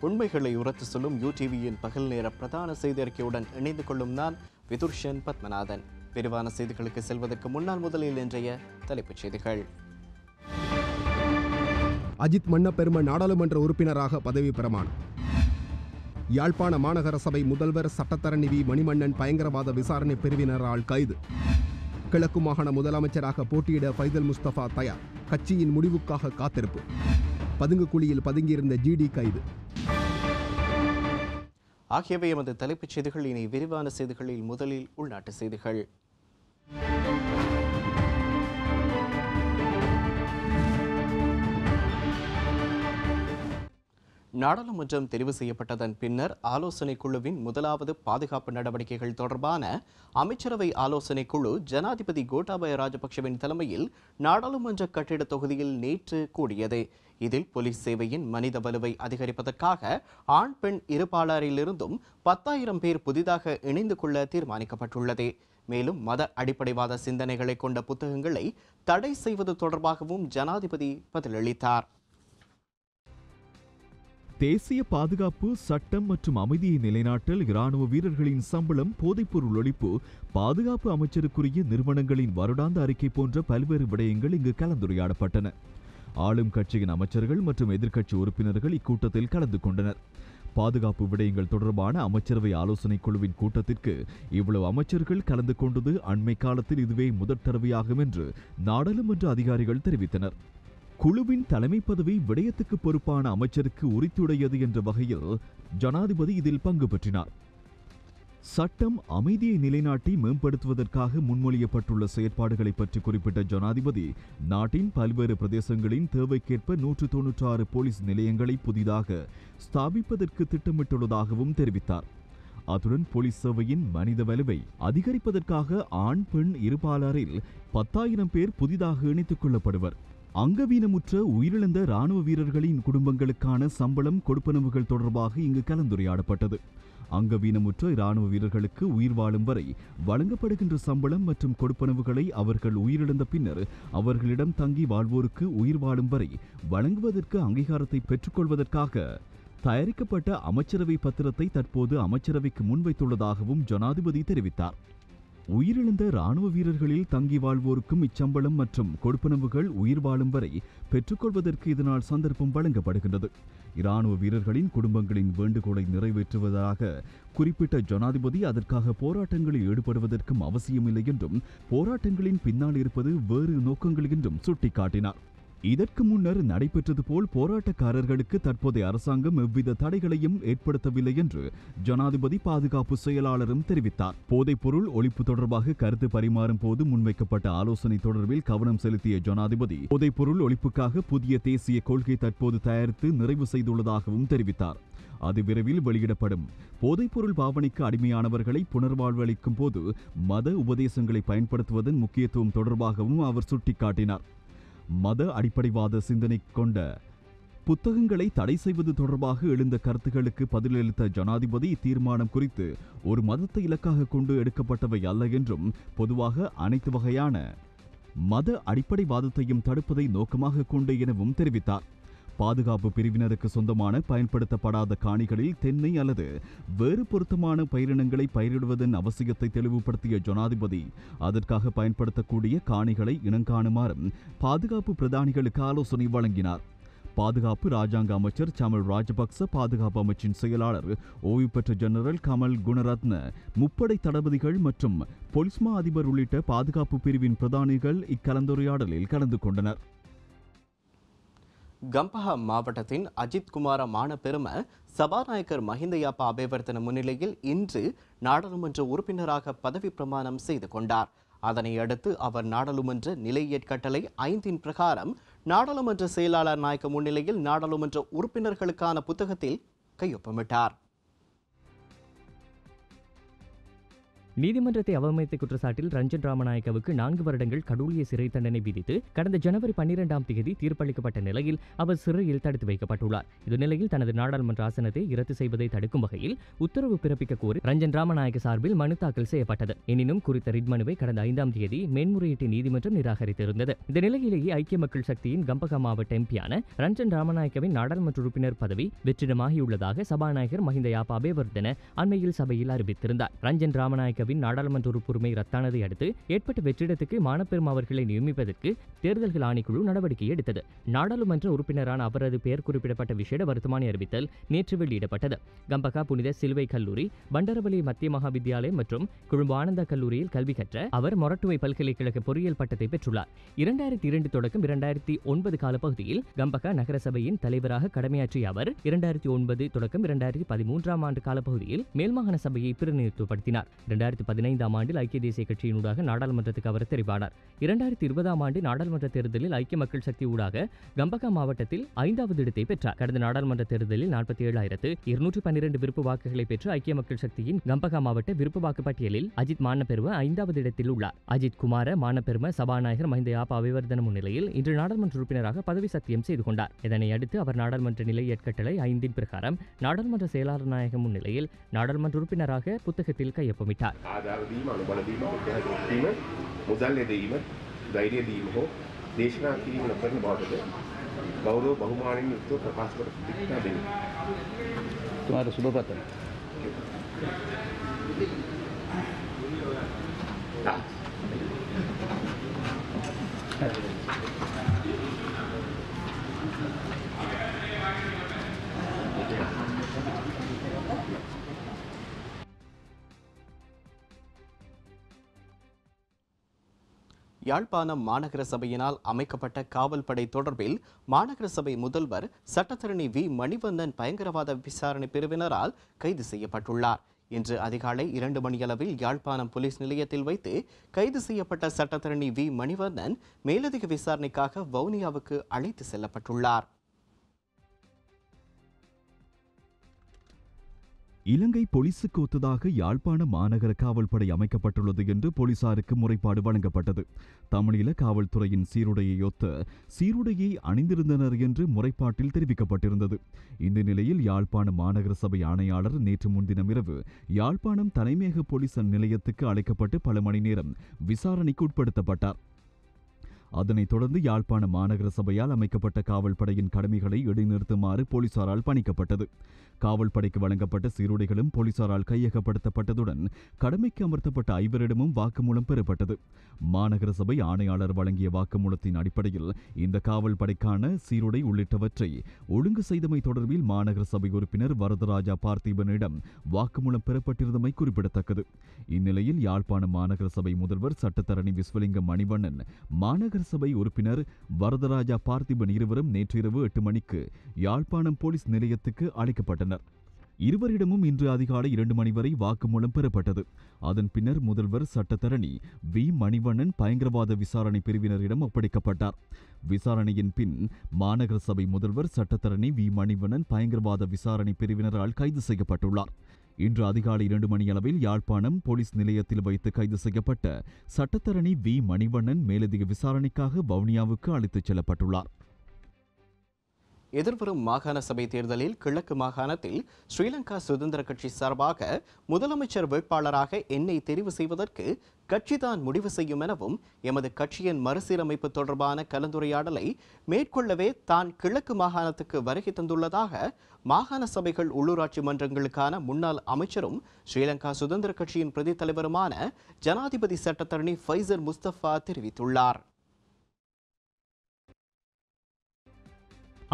உண்மைகளை உரத்து சொல்லும் யூடிவியின் பகல் நேர பிரதான செய்தி அறிக்கையுடன் இணைந்து கொள்ளும் நான் விதுர்ஷன் பத்மநாதன். விரிவான செய்திகளுக்கு செல்வதற்கு முன்னால் முதலில் இன்றைய தலைப்புச் செய்திகள். அஜித் மன்னப்பெரும நாடாளுமன்ற உறுப்பினராக பதவி பிரமாணம். யாழ்ப்பாண மாநகர சபை முதல்வர் சட்டத்தரணி வி மணிமன்னன் பயங்கரவாத விசாரணை பிரிவினரால் கைது. கிழக்கு மாகாண முதலமைச்சராக போட்டியிட ஃபைசல் முஸ்தபா தயார், கட்சியின் முடிவுக்காக காத்திருப்பு. பதுங்கு குழியில் பதுங்கியிருந்த ஜிடி கைது. ஆகியவை எமது தலைப்புச் செய்திகள். இனி விரிவான செய்திகளில் முதலில் உள்நாட்டு செய்திகள். நாடாளுமன்றம் தெரிவு செய்யப்பட்டதன் பின்னர் ஆலோசனை குழுவின் முதலாவது பாதுகாப்பு நடவடிக்கைகள் தொடர்பான அமைச்சரவை ஆலோசனை குழு ஜனாதிபதி கோட்டாபய ராஜபக்சவின் தலைமையில் நாடாளுமன்ற கட்டிட தொகுதியில் நேற்று கூடியது. இதில் போலீஸ் சேவையின் மனித வலுவை அதிகரிப்பதற்காக ஆண் பெண் இருபாலரிலிருந்தும் 10,000 பேர் புதிதாக இணைந்து கொள்ள தீர்மானிக்கப்பட்டுள்ளது. மேலும் மத அடிப்படைவாத சிந்தனைகளை கொண்ட புத்தகங்களை தடை செய்வது தொடர்பாகவும் ஜனாதிபதி பதிலளித்தார். தேசிய பாதுகாப்பு, சட்டம் மற்றும் அமைதியை நிலைநாட்டல், இராணுவ வீரர்களின் சம்பளம், போதைப்பொருள் ஒழிப்பு, பாதுகாப்பு அமைச்சருக்குரிய நிறுவனங்களின் வருடாந்த அறிக்கை போன்ற பல்வேறு விடயங்கள் இங்கு கலந்துரையாடப்பட்டன. ஆளும் கட்சியின் அமைச்சர்கள் மற்றும் எதிர்க்கட்சி உறுப்பினர்கள் இக்கூட்டத்தில் கலந்து கொண்டனர். பாதுகாப்பு விடயங்கள் தொடர்பான அமைச்சரவை ஆலோசனை குழுவின் கூட்டத்திற்கு இவ்வளவு அமைச்சர்கள் கலந்து கொண்டது அண்மை காலத்தில் இதுவே முதற் தடவையாகும் என்று நாடாளுமன்ற அதிகாரிகள் தெரிவித்தனர். குழுவின் தலைமை பதவி விடயத்துக்கு பொறுப்பான அமைச்சருக்கு உரித்துடையது என்ற வகையில் ஜனாதிபதி இதில் பங்கு பெற்றினார். சட்டம், அமைதியை நிலைநாட்டி மேம்படுத்துவதற்காக முன்மொழியப்பட்டுள்ள செயற்பாடுகளை பற்றி குறிப்பிட்ட ஜனாதிபதி, நாட்டின் பல்வேறு பிரதேசங்களின் தேவைக்கேற்ப 196 போலீஸ் நிலையங்களை புதிதாக ஸ்தாபிப்பதற்கு திட்டமிட்டுள்ளதாகவும் தெரிவித்தார். அத்துடன் போலீஸ் சேவையின் மனித வலுவை அதிகரிப்பதற்காக ஆண் பெண் இருபாலரில் 10,000 பேர் புதிதாக இணைத்துக் கொள்ளப்படுவர். அங்கவீனமுற்ற உயிரிழந்த இராணுவ வீரர்களின் குடும்பங்களுக்கான சம்பளம், கொடுப்பனவுகள் தொடர்பாக இங்கு கலந்துரையாடப்பட்டது. அங்கவீனமுற்ற இராணுவ வீரர்களுக்கு உயிர் வாழும் வரை வழங்கப்படுகின்ற சம்பளம் மற்றும் கொடுப்பனவுகளை அவர்கள் உயிரிழந்த பின்னர் அவர்களிடம் தங்கி வாழ்வோருக்கு உயிர் வாழும் வரை வழங்குவதற்கு அங்கீகாரத்தை பெற்றுக்கொள்வதற்காக தயாரிக்கப்பட்ட அமைச்சரவை பத்திரத்தை தற்போது அமைச்சரவைக்கு முன்வைத்துள்ளதாகவும் ஜனாதிபதி தெரிவித்தார். உயிரிழந்த இராணுவ வீரர்களில் தங்கி வாழ்வோருக்கும் இச்சம்பளம் மற்றும் கொடுப்பனவுகள் உயிர் வாழும் வரை பெற்றுக்கொள்வதற்கு இதனால் சந்தர்ப்பம் வழங்கப்படுகின்றது. இராணுவ வீரர்களின் குடும்பங்களின் வேண்டுகோளை நிறைவேற்றுவதாக குறிப்பிட்ட ஜனாதிபதி, அதற்காக போராட்டங்களில் ஈடுபடுவதற்கும் அவசியமில்லை என்றும், போராட்டங்களின் பின்னால் இருப்பது வேறு நோக்கங்கள் என்றும் சுட்டிக்காட்டினார். இதற்கு முன்னர் நடைபெற்றது போல் போராட்டக்காரர்களுக்கு தற்போதைய அரசாங்கம் எவ்வித தடைகளையும் ஏற்படுத்தவில்லை என்று ஜனாதிபதி பாதுகாப்பு செயலாளரும் தெரிவித்தார். போதைப்பொருள் ஒழிப்பு தொடர்பாக கருத்து பரிமாறும் போது முன்வைக்கப்பட்ட ஆலோசனை தொடர்பில் கவனம் செலுத்திய ஜனாதிபதி, போதைப்பொருள் ஒழிப்புக்காக புதிய தேசிய கொள்கை தற்போது தயாரித்து நிறைவு செய்துள்ளதாகவும் தெரிவித்தார். அது விரைவில் வெளியிடப்படும். போதைப்பொருள் பாவனைக்கு அடிமையானவர்களை புனர்வாழ்வு அளிக்கும் போது மத உபதேசங்களை பயன்படுத்துவதன் முக்கியத்துவம் தொடர்பாகவும் அவர் சுட்டிக்காட்டினார். மத அடிப்படைவாத சிந்தனை கொண்ட புத்தகங்களை தடை செய்வது தொடர்பாக எழுந்த கருத்துக்களுக்கு பதிலளித்த ஜனாதிபதி, தீர்மானம் குறித்து ஒரு மதத்தை இலக்காக கொண்டு எடுக்கப்பட்டவை அல்ல என்றும், பொதுவாக அனைத்து வகையான மத அடிப்படைவாதத்தையும் தடுப்பதை நோக்கமாக கொண்டு எனவும் தெரிவித்தார். பாதுகாப்பு பிரிவினருக்கு சொந்தமான பயன்படுத்தப்படாத காணிகளில் தென்னை அல்லது வேறு பொருத்தமான பயிரினங்களை பயிரிடுவதன் அவசியத்தை தெளிவுபடுத்திய ஜனாதிபதி, அதற்காக பயன்படுத்தக்கூடிய காணிகளை இனங்காணுமாறும் பாதுகாப்பு பிரதானிகளுக்கு ஆலோசனை வழங்கினார். பாதுகாப்பு ராஜாங்க அமைச்சர் சமல் ராஜபக்ச, பாதுகாப்பு அமைச்சின் செயலாளர் ஓய்வு பெற்ற ஜெனரல் கமல் குணரத்ன, முப்படை தளபதிகள் மற்றும் பொலிஸ் மா அதிபர் உள்ளிட்ட பாதுகாப்பு பிரிவின் பிரதானிகள் இக்கலந்துரையாடலில் கலந்து கொண்டனர். கம்பஹா மாவட்டத்தின் அஜித் குமார மானப்பெரும சபாநாயகர் மஹிந்தயாப்பா அபேவர்த்தன முன்னிலையில் இன்று நாடாளுமன்ற உறுப்பினராக பதவி பிரமாணம் செய்து கொண்டார். அதனை அடுத்து அவர் நாடாளுமன்ற நிலையற்கட்டளை 5 பிரகாரம் நாடாளுமன்ற செயலாளர் நாயக்க முன்னிலையில் நாடாளுமன்ற உறுப்பினர்களுக்கான புத்தகத்தில் கையொப்பமிட்டார். நீதிமன்றத்தை அவமதித்த குற்றச்சாட்டில் ரஞ்சன் ராமநாயக்கவுக்கு 4 வருடங்கள் கடூழிய சிறை தண்டனை விதித்து கடந்த ஜனவரி 12ஆம் தேதி தீர்ப்பளிக்கப்பட்ட நிலையில் அவர் சிறையில் தடுத்து வைக்கப்பட்டுள்ளார். இந்த நிலையில் தனது நாடாளுமன்ற ஆசனத்தை இரத்து செய்வதை தடுக்கும் வகையில் உத்தரவு பிறப்பிக்க கோரி ரஞ்சன் ராமநாயக்க சார்பில் மனு தாக்கல் செய்யப்பட்டது. எனினும் குறித்த ரிட் மனுவை கடந்த 5ஆம் தேதி மேன்முறையீட்டு நீதிமன்றம் நிராகரித்திருந்தது. இந்த நிலையிலேயே ஐக்கிய மக்கள் சக்தியின் கம்பகா மாவட்ட எம்பியான ரஞ்சன் ராமநாயக்கவின் நாடாளுமன்ற உறுப்பினர் பதவி வெற்றிடமாகியுள்ளதாக சபாநாயகர் மஹிந்த யாப்பா அபேவர்தன அண்மையில் சபையில் அறிவித்திருந்தார். ரஞ்சன் ராமநாயக்கவின் நாடாளுமன்ற உறுப்புரிமை ரத்தானதை அடுத்து ஏற்பட்ட வெற்றிடத்துக்கு மானப்பெரும் அவர்களை நியமிப்பதற்கு தேர்தல்கள் ஆணைக்குழு நடவடிக்கை எடுத்தது. நாடாளுமன்ற உறுப்பினரான அவரது பெயர் குறிப்பிடப்பட்ட விசேட வர்த்தமானி அறிவித்தல் நேற்று வெளியிடப்பட்டது. கம்பகா புனித சிலுவை கல்லூரி, பண்டரவலி மத்திய மகாவித்யாலயம் மற்றும் கொழும்பு ஆனந்தா கல்லூரியில் கல்வி கற்ற அவர் மொரட்டுவை பல்கலைக்கழக பொறியியல் பட்டத்தை பெற்றுள்ளார். 2002 தொடக்கம் 2009 காலப்பகுதியில் கம்பகா நகரசபையின் தலைவராக கடமையாற்றிய அவர் 2009 தொடக்கம் 2013ஆம் ஆண்டு காலப்பகுதியில் மேல்மாகாண சபையை பிரதிநிதித்துவப்படுத்தினார். 2015ஆம் ஆண்டில் ஐக்கிய தேசிய கட்சியினூடாக நாடாளுமன்றத்துக்கு அவர் தெரிவானார். 2020ஆம் ஆண்டு நாடாளுமன்ற தேர்தலில் ஐக்கிய மக்கள் சக்தி ஊடாக கம்பகா மாவட்டத்தில் 5வது இடத்தை பெற்றார். கடந்த நாடாளுமன்ற தேர்தலில் 47,212 விருப்பு வாக்குகளை பெற்று ஐக்கிய மக்கள் சக்தியின் கம்பகா மாவட்ட விருப்பு வாக்கு பட்டியலில் அஜித் மானப்பெரும 5வது இடத்தில் உள்ளார். அஜித் குமார மானப்பெரும சபாநாயகர் மஹிந்த யாப்பா அபேவர்தன முன்னிலையில் இன்று நாடாளுமன்ற உறுப்பினராக பதவி சத்தியம் செய்து கொண்டார். இதனை அடுத்து அவர் நாடாளுமன்ற நிலை ஏற்கட்டளை 5 பிரகாரம் நாடாளுமன்ற செயலாளர் நாயகம் முன்னிலையில் நாடாளுமன்ற உறுப்பினராக புத்தகத்தில் கையொப்பமிட்டார். गौरव बहुमानी युक्त प्रकाश कर तुम्हारा शुभ पत्र யாழ்ப்பாணம் மாநகர சபையினால் அமைக்கப்பட்ட காவல் படை தொடர்பில் மாநகர சபை முதல்வர் சட்டத்தரணி வி மணிவண்ணன் பயங்கரவாத விசாரணை பிரிவினரால் கைது செய்யப்பட்டுள்ளார். இன்று அதிகாலை 2 மணியளவில் யாழ்ப்பாணம் போலீஸ் நிலையத்தில் வைத்து கைது செய்யப்பட்ட சட்டத்தரணி வி மணிவண்ணன் மேலதிக விசாரணைக்காக வவுனியாவுக்கு அழைத்து செல்லப்பட்டுள்ளார். இலங்கை போலீசுக்கு ஒத்ததாக யாழ்ப்பாண மாநகர காவல்படை அமைக்கப்பட்டுள்ளது என்று போலீசாருக்கு முறைப்பாடு வழங்கப்பட்டது. தமிழீழ காவல்துறையின் சீருடையை ஒத்த சீருடையை அணிந்திருந்தனர் என்று முறைப்பாட்டில் தெரிவிக்கப்பட்டிருந்தது. இந்த நிலையில் யாழ்ப்பாண மாநகர சபை ஆணையாளர் நேற்று முன்தினம் இரவு யாழ்ப்பாணம் தலைமையக போலீஸ் நிலையத்துக்கு அழைக்கப்பட்டு பல மணி நேரம் விசாரணைக்கு உட்படுத்தப்பட்டார். அதனைத் தொடர்ந்து யாழ்ப்பாண மாநகர சபையால் அமைக்கப்பட்ட காவல்படையின் கடமைகளை இடைநிறுத்துமாறு போலீசாரால் பணிக்கப்பட்டது. காவல்படைக்கு வழங்கப்பட்ட சீருடைகளும் போலீசாரால் கையகப்படுத்தப்பட்டதுடன் கடமைக்கு அமர்த்தப்பட்ட 5 வாக்குமூலம் பெறப்பட்டது. மாநகர சபை ஆணையாளர் வழங்கிய வாக்குமூலத்தின் அடிப்படையில் இந்த காவல்படைக்கான சீருடை உள்ளிட்டவற்றை ஒழுங்கு செய்தமை தொடர்பில் மாநகர சபை உறுப்பினர் வரதராஜா பார்த்திபனிடம் வாக்குமூலம் பெறப்பட்டிருந்தமை குறிப்பிடத்தக்கது. இந்நிலையில் யாழ்ப்பாண மாநகர சபை முதல்வர் சட்டத்தரணி விஸ்வலிங்கம் மணிவண்ணன் மாநகர சபை உறுப்பினர் வரதராஜா பார்த்திபன் இருவரும் நேற்று இரவு 8 மணிக்கு யாழ்ப்பாணம் போலீஸ் நிலையத்துக்கு அழைக்கப்பட்டனர். இருவரிடமும் இன்று அதிகாலை 2 மணி வரை வாக்குமூலம் பெறப்பட்டது. அதன் பின்னர் முதல்வர் சட்டத்தரணி வி மணிவண்ணன் பயங்கரவாத விசாரணை பிரிவினரிடம் ஒப்படைக்கப்பட்டார். விசாரணையின் பின் மாநகர சபை முதல்வர் சட்டத்தரணி வி மணிவண்ணன் பயங்கரவாத விசாரணை பிரிவினரால் கைது செய்யப்பட்டுள்ளார். இன்று அதிகாலை 2 மணியளவில் யாழ்ப்பாணம் போலீஸ் நிலையத்தில் வைத்து கைது செய்யப்பட்ட சட்டத்தரணி வி மணிவண்ணன் மேலதிக விசாரணைக்காக வவுனியாவுக்கு அழைத்துச் செல்லப்பட்டுள்ளார். எதிர்வரும் மாகாண சபை தேர்தலில் கிழக்கு மாகாணத்தில் ஸ்ரீலங்கா சுதந்திர கட்சி சார்பாக முதலமைச்சர் வேட்பாளராக என்னை தெரிவு செய்வதற்கு கட்சிதான் முடிவு செய்யும் எனவும் எமது கட்சியின் மறுசீரமைப்பு தொடர்பான கலந்துரையாடலை மேற்கொள்ளவே தான் கிழக்கு மாகாணத்துக்கு வருகை தந்துள்ளதாக மாகாண சபைகள் உள்ளூராட்சி மன்றங்களுக்கான முன்னாள் அமைச்சரும் ஸ்ரீலங்கா சுதந்திர கட்சியின் பிரதி தலைவருமான ஜனாதிபதி சட்டத்தரணி ஃபைசர் முஸ்தபா தெரிவித்துள்ளார்.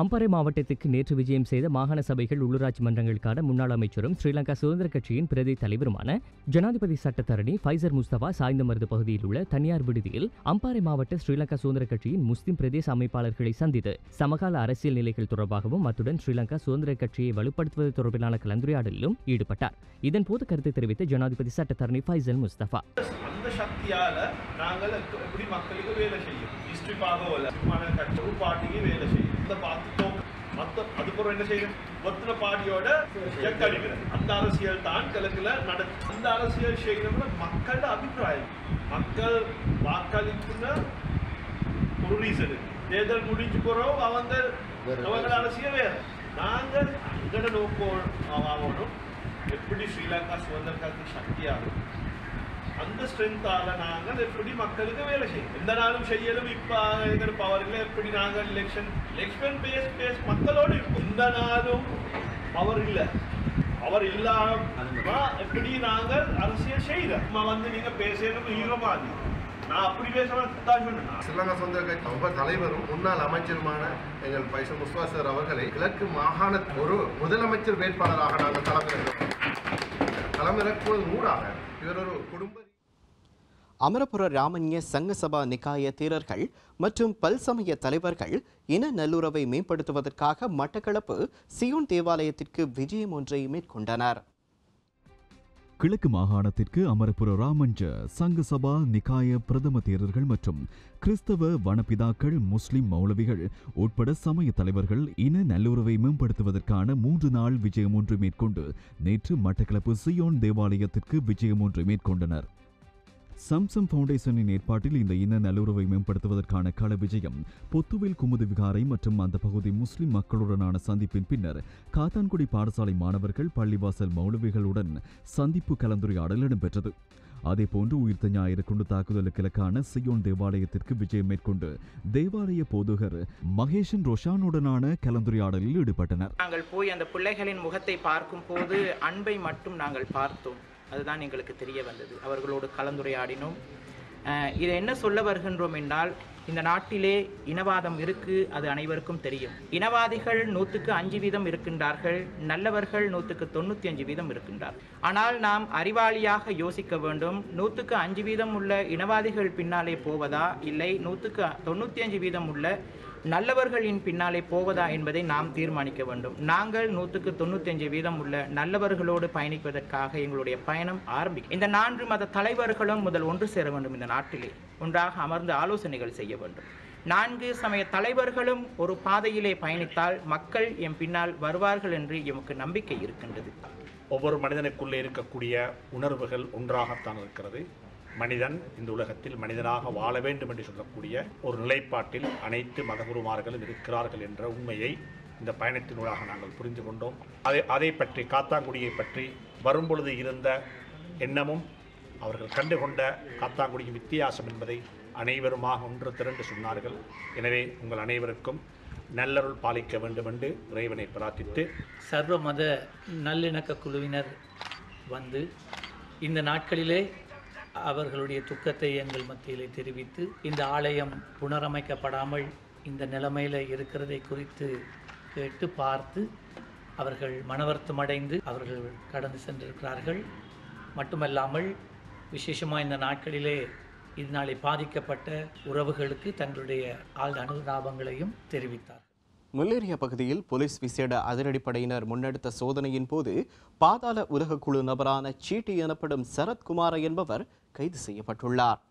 அம்பாறை மாவட்டத்துக்கு நேற்று விஜயம் செய்த மாகாண சபைகள் உள்ளூராட்சி மன்றங்களுக்கான முன்னாள் அமைச்சரும் ஸ்ரீலங்கா சுதந்திர கட்சியின் பிரதி தலைவருமான ஜனாதிபதி சட்டத்தரணி ஃபைசர் முஸ்தபா சாய்ந்தமருது பகுதியில் உள்ள தனியார் விடுதியில் அம்பாறை மாவட்ட ஸ்ரீலங்கா சுதந்திர கட்சியின் முஸ்லிம் பிரதேச அமைப்பாளர்களை சந்தித்து சமகால அரசியல் நிலைகள் தொடர்பாகவும் அத்துடன் ஸ்ரீலங்கா சுதந்திர கட்சியை வலுப்படுத்துவது தொடர்பிலான கலந்துரையாடலிலும் ஈடுபட்டார். இதன்போது கருத்து தெரிவித்த ஜனாதிபதி சட்டத்தரணி ஃபைசர் முஸ்தபா அதுக்கப்புறம் என்ன செய்யணும், ஒத்தனை பாடியோட ஜக் அடிக்கிறது. அந்த அரசியல் தான் கிழக்குல நடக்கும். அந்த அரசியல் செய்யணும்னா மக்களோட அபிப்பிராயம், மக்கள் வாக்களிப்புன்னா ஒரு ரீசன். தேர்தல் முடிஞ்சு போறோம் அவங்க அரசியல் வேற. நாங்கள் அங்கட நோக்கம் ஆகணும், எப்படி ஸ்ரீலங்கா சுதந்திரத்துக்கு சக்தியாகும், அந்த ஸ்ட்ரென்த்தால நாங்கள் எப்படி மக்களுக்கு வேலை செய்யும். எந்த நாளும் செய்யலும். இப்போ எங்கள் பவரில் எப்படி நாங்கள் எலெக்ஷன் பேஸ் மக்களோடு இருக்கும். எந்த நாளும் பவர் இல்லை, பவர் இல்லாம எப்படி நாங்கள் அரசியல் செய்யறோம். நீங்க பேசணும் ஈரமாதி, நான் அப்படி பேசலாம். ஸ்ரீலங்கா சுதந்திர கட்சி ரொம்ப தலைவரும் முன்னாள் அமைச்சருமான எங்கள் பைசல் முஸ்தபா சார் அவர்களை கிழக்கு மாகாண ஒரு முதலமைச்சர் வேட்பாளராக நாங்கள் களமிறக்குவது ஊடாக இவர் ஒரு குடும்ப அமரபுர ராமன்ய சங்க சபா நிகாய தேரர்கள் மற்றும் பல்சமய தலைவர்கள் இன நல்லுறவை மேம்படுத்துவதற்காக மட்டக்களப்பு சியோன் தேவாலயத்திற்கு விஜயம் ஒன்றை மேற்கொண்டனர். கிழக்கு மாகாணத்திற்கு அமரபுர ராமஞ்ச சங்க சபா நிகாய பிரதம தேரர்கள் மற்றும் கிறிஸ்தவ வனப்பிதாக்கள், முஸ்லிம் மௌலவிகள் உட்பட சமய தலைவர்கள் இன நல்லுறவை மேம்படுத்துவதற்கான 3 நாள் விஜயம் ஒன்று மேற்கொண்டு நேற்று மட்டக்களப்பு சியோன் தேவாலயத்திற்கு விஜயம் ஒன்று மேற்கொண்டனர். சம்சம் ஃபவுண்டேஷனின் ஏற்பாட்டில் இந்த இன நல்லுறவை மேம்படுத்துவதற்கான கள விஜயம் பொத்துவில் குமுது விகாரை மற்றும் அந்த பகுதி முஸ்லிம் மக்களுடனான சந்திப்பின் பின்னர் காத்தான்குடி பாடசாலை மாணவர்கள், பள்ளிவாசல் மௌலவிகளுடன் சந்திப்பு கலந்துரையாடல் இடம்பெற்றது. அதேபோன்று உயிர்த்த ஞாயிறு குண்டு தாக்குதலுக்கு இலக்கான சியோன் தேவாலயத்திற்கு விஜயம் மேற்கொண்டு தேவாலய போதகர் மகேஷன் ரோஷானுடனான கலந்துரையாடலில் ஈடுபட்டனர். நாங்கள் போய் அந்த பிள்ளைகளின் முகத்தை பார்க்கும் போது அன்பை மட்டும் நாங்கள் பார்த்தோம். அதுதான் எங்களுக்கு தெரிய வந்தது. அவர்களோடு கலந்துரையாடினோம். இதை என்ன சொல்ல வருகின்றோம் என்றால், இந்த நாட்டிலே இனவாதம் இருக்கு, அது அனைவருக்கும் தெரியும். இனவாதிகள் 100% இருக்கின்றார்கள், நல்லவர்கள் 195% இருக்கின்றார். ஆனால் நாம் அறிவாளியாக யோசிக்க வேண்டும். 105% உள்ள இனவாதிகள் பின்னாலே போவதா, இல்லை 195% உள்ள நல்லவர்களின் பின்னாலே போவதா என்பதை நாம் தீர்மானிக்க வேண்டும். நாங்கள் 195% உள்ள நல்லவர்களோடு பயணிப்பதற்காக எங்களுடைய பயணம் ஆரம்பிக்கும். இந்த 4 மத தலைவர்களும் முதல் ஒன்று சேர வேண்டும். இந்த நாட்டிலே ஒன்றாக அமர்ந்து ஆலோசனைகள் செய்ய வேண்டும். 4 சமய தலைவர்களும் ஒரு பாதையிலே பயணித்தால் மக்கள் எம் பின்னால் வருவார்கள் என்று எமக்கு நம்பிக்கை இருக்கின்றது. ஒவ்வொரு மனிதனுக்குள்ளே இருக்கக்கூடிய உணர்வுகள் ஒன்றாகத்தான் இருக்கிறது. மனிதன் இந்த உலகத்தில் மனிதனாக வாழ வேண்டும் என்று சொல்லக்கூடிய ஒரு நிலைப்பாட்டில் அனைத்து மதகுருமார்களும் இருக்கிறார்கள் என்ற உண்மையை இந்த பயணத்தினூடாக நாங்கள் புரிந்து கொண்டோம். அதை பற்றி, காத்தாங்குடியை பற்றி வரும்பொழுது இருந்த எண்ணமும் அவர்கள் கண்டுகொண்ட காத்தாங்குடியின் வித்தியாசம் என்பதை அனைவருமாக ஒன்று திரண்டு சொன்னார்கள். எனவே உங்கள் அனைவருக்கும் நல்லருள் பாலிக்க வேண்டும் என்று இறைவனை பிரார்த்தித்து, சர்வ மத நல்லிணக்க குழுவினர் வந்து இந்த நாட்களிலே அவர்களுடைய துக்கத்தை எங்கள் மத்தியிலே தெரிவித்து, இந்த ஆலயம் புனரமைக்கப்படாமல் இந்த நிலைமையில் இருக்கிறதை குறித்து கேட்டு பார்த்து அவர்கள் மனவருத்தமடைந்து அவர்கள் கடந்து சென்றிருக்கிறார்கள். மட்டுமல்லாமல் விசேஷமாக இந்த நாட்களிலே இதனாலே பாதிக்கப்பட்ட உறவுகளுக்கு தங்களுடைய ஆழ்ந்த அனுதாபங்களையும் தெரிவித்தார். முல்லேரியா பகுதியில் போலீஸ் விசேட அதிரடிப்படையினர் முன்னெடுத்த சோதனையின் போது பாதாள உலகக்குழு நபரான சீட்டி எனப்படும் சரத்குமார் என்பவர் கைது செய்யப்பட்டுள்ளார்.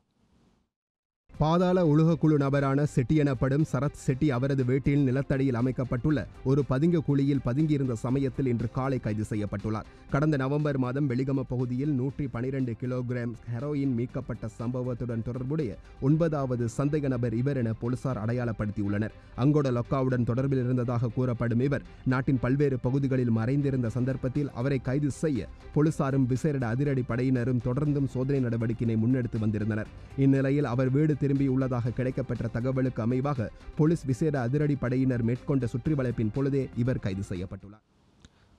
பாதாள உலகக்குழு நபரான செட்டி எனப்படும் சரத் செட்டி அவரது வீட்டில் நிலத்தடியில் அமைக்கப்பட்டுள்ள ஒரு பதுங்க குழியில் பதுங்கியிருந்த சமயத்தில் இன்று காலை கைது செய்யப்பட்டுள்ளார். கடந்த நவம்பர் மாதம் வெலிகம பகுதியில் 112 கிலோகிராம் ஹெரோயின் மீட்கப்பட்ட சம்பவத்துடன் தொடர்புடைய 9வது சந்தேக நபர் இவர் என போலீசார் அடையாளப்படுத்தியுள்ளனர். அங்கோட லொக்காவுடன் தொடர்பில் இருந்ததாக கூறப்படும் இவர் நாட்டின் பல்வேறு பகுதிகளில் மறைந்திருந்த சந்தர்ப்பத்தில் அவரை கைது செய்ய போலீசாரும் விசேட அதிரடி படையினரும் தொடர்ந்தும் சோதனை நடவடிக்கையை முன்னெடுத்து வந்திருந்தனர். இந்நிலையில் அவர் வீடு திரும்பியுள்ளதாக கிடைக்கப்பெற்ற தகவலுக்கு அமைவாக போலீஸ் விசேட அதிரடி படையினர் மேற்கொண்ட சுற்றிவளைப்பின் பொழுதே இவர் கைது செய்யப்பட்டுள்ளார்.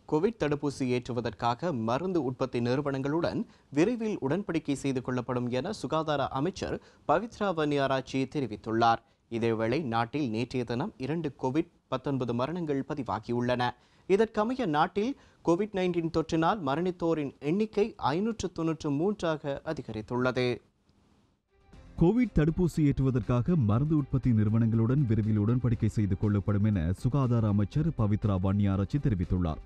கோவிட் தடுப்பூசி ஏற்றுவதற்காக மருந்து உற்பத்தி நிறுவனங்களுடன் விரைவில் உடன்படிக்கை செய்து கொள்ளப்படும் என சுகாதார அமைச்சர் பவித்ரா வன்னியாராச்சி தெரிவித்துள்ளார். இதேவேளை நாட்டில் நேற்றைய தினம் 2 கோவிட்-19 மரணங்கள் பதிவாகியுள்ளன. இதற்கமைய நாட்டில் கோவிட்-19 தொற்றினால் மரணித்தோரின் எண்ணிக்கை 593ஆக அதிகரித்துள்ளது. கோவிட் தடுப்பூசி ஏற்றுவதற்காக மருந்து உற்பத்தி நிறுவனங்களுடன் விரைவில் உடன்படிக்கை செய்து கொள்ளப்படும் என சுகாதார அமைச்சர் பவித்ரா வன்னியாராச்சி தெரிவித்துள்ளார்.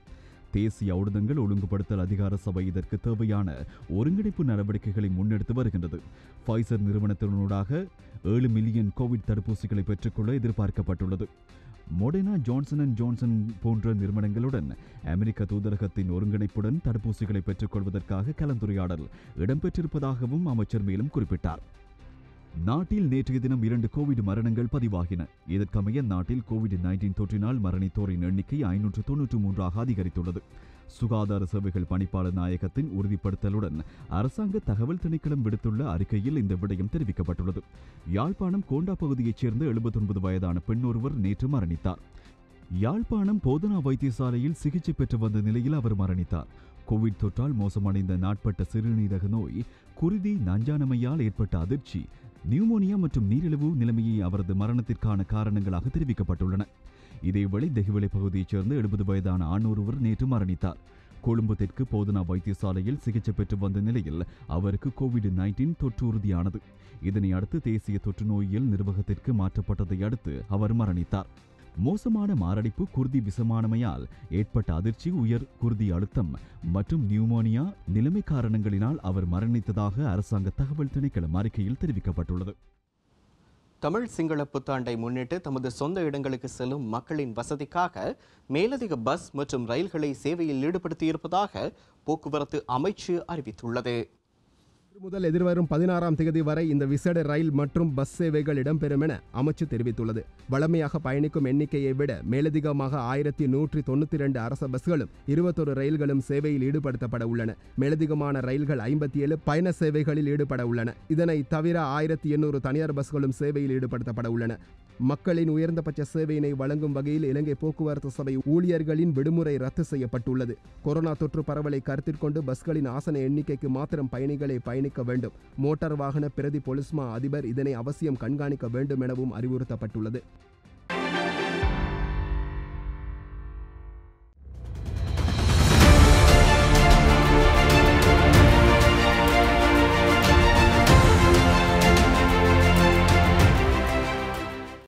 தேசிய ஊடகங்கள் ஒழுங்குபடுத்தல் அதிகார சபை இதற்கு தேவையான ஒருங்கிணைப்பு நடவடிக்கைகளை முன்னெடுத்து வருகின்றது. ஃபைசர் நிறுவனத்தினூடாக 7 மில்லியன் கோவிட் தடுப்பூசிகளை பெற்றுக்கொள்ள எதிர்பார்க்கப்பட்டுள்ளது. மொடர்னா, ஜான்சன் அண்ட் ஜான்சன் போன்ற நிறுவனங்களுடன் அமெரிக்க தூதரகத்தின் ஒருங்கிணைப்புடன் தடுப்பூசிகளை பெற்றுக்கொள்வதற்காக கலந்துரையாடல் இடம்பெற்றிருப்பதாகவும் அமைச்சர் மேலும் குறிப்பிட்டார். நாட்டில் நேற்றைய தினம் 2 கோவிட் மரணங்கள் பதிவாகின. இதற்கமைய நாட்டில் கோவிட்-19 தொற்றினால் மரணித்தோரின் எண்ணிக்கை 593 அதிகரித்துள்ளது. சுகாதார சேவைகள் பணிப்பாளர் நாயகத்தின் உறுதிப்படுத்தலுடன் அரசாங்க தகவல் திணைக்களம் விடுத்துள்ள அறிக்கையில் இந்த விடயம் தெரிவிக்கப்பட்டுள்ளது. யாழ்ப்பாணம் கோண்டா பகுதியைச் சேர்ந்த 79 வயதான பெண் ஒருவர் நேற்று மரணித்தார். யாழ்ப்பாணம் போதனா வைத்தியசாலையில் சிகிச்சை பெற்று வந்த நிலையில் அவர் மரணித்தார். கோவிட் தொற்றால் மோசமடைந்த நாட்பட்ட சிறுநீரக நோய், குருதி, நஞ்சானமையால் ஏற்பட்ட அதிர்ச்சி, நியூமோனியா மற்றும் நீரிழிவு நிலைமையை அவரது மரணத்திற்கான காரணங்களாக தெரிவிக்கப்பட்டுள்ளன. இதேவேளை தெஹிவளை பகுதியைச் சேர்ந்த 70 வயதான ஆண் ஒருவர் நேற்று மரணித்தார். கொழும்பு தெற்கு போதனா வைத்தியசாலையில் சிகிச்சை பெற்று வந்த நிலையில் அவருக்கு கோவிட்-19 தொற்று உறுதியானது. இதனை அடுத்து தேசிய தொற்று நோயியல் நிர்வாகத்திற்கு மாற்றப்பட்டதை அடுத்து அவர் மரணித்தார். மோசமான மாரடைப்பு, குருதி விசமானமையால் ஏற்பட்ட அதிர்ச்சி, உயர் குருதி அழுத்தம் மற்றும் நியூமோனியா நிலைமை காரணங்களினால் அவர் மரணித்ததாக அரசாங்க தகவல் திணைக்களம் அறிக்கையில் தெரிவிக்கப்பட்டுள்ளது. தமிழ் சிங்கள புத்தாண்டை முன்னிட்டு தமது சொந்த இடங்களுக்கு செல்லும் மக்களின் வசதிக்காக மேலதிக பஸ் மற்றும் ரயில்களை சேவையில் ஈடுபடுத்தியிருப்பதாக போக்குவரத்து அமைச்சு அறிவித்துள்ளது. முதல் எதிர்வரும் 16ஆம் தேதி வரை இந்த விசேட ரயில் மற்றும் பஸ் சேவைகள் இடம்பெறும் என அமைச்சு தெரிவித்துள்ளது. வழமையாக பயணிக்கும் எண்ணிக்கையை விட மேலதிகமாக 1192 அரச பஸ்களும் 21 ரயில்களும் சேவையில் ஈடுபடுத்தப்பட உள்ளன. மேலதிகமான ரயில்கள் 57 பயண சேவைகளில் ஈடுபட உள்ளன. இதனை தவிர 1800 தனியார் பஸ்களும் சேவையில் ஈடுபடுத்தப்பட உள்ளன. மக்களின் உயர்ந்தபட்ச சேவையினை வழங்கும் வகையில் இலங்கை போக்குவரத்து சபை ஊழியர்களின் விடுமுறை ரத்து செய்யப்பட்டுள்ளது. கொரோனா தொற்று பரவலை கருத்தில் கொண்டு பஸ்களின் ஆசன எண்ணிக்கைக்கு மாத்திரம் பயணிகளை பயணிக்க வேண்டும். மோட்டார் வாகன பிரதி பொலிஸ்மா அதிபர் இதனை அவசியம் கண்காணிக்க வேண்டும் எனவும் அறிவுறுத்தப்பட்டுள்ளது.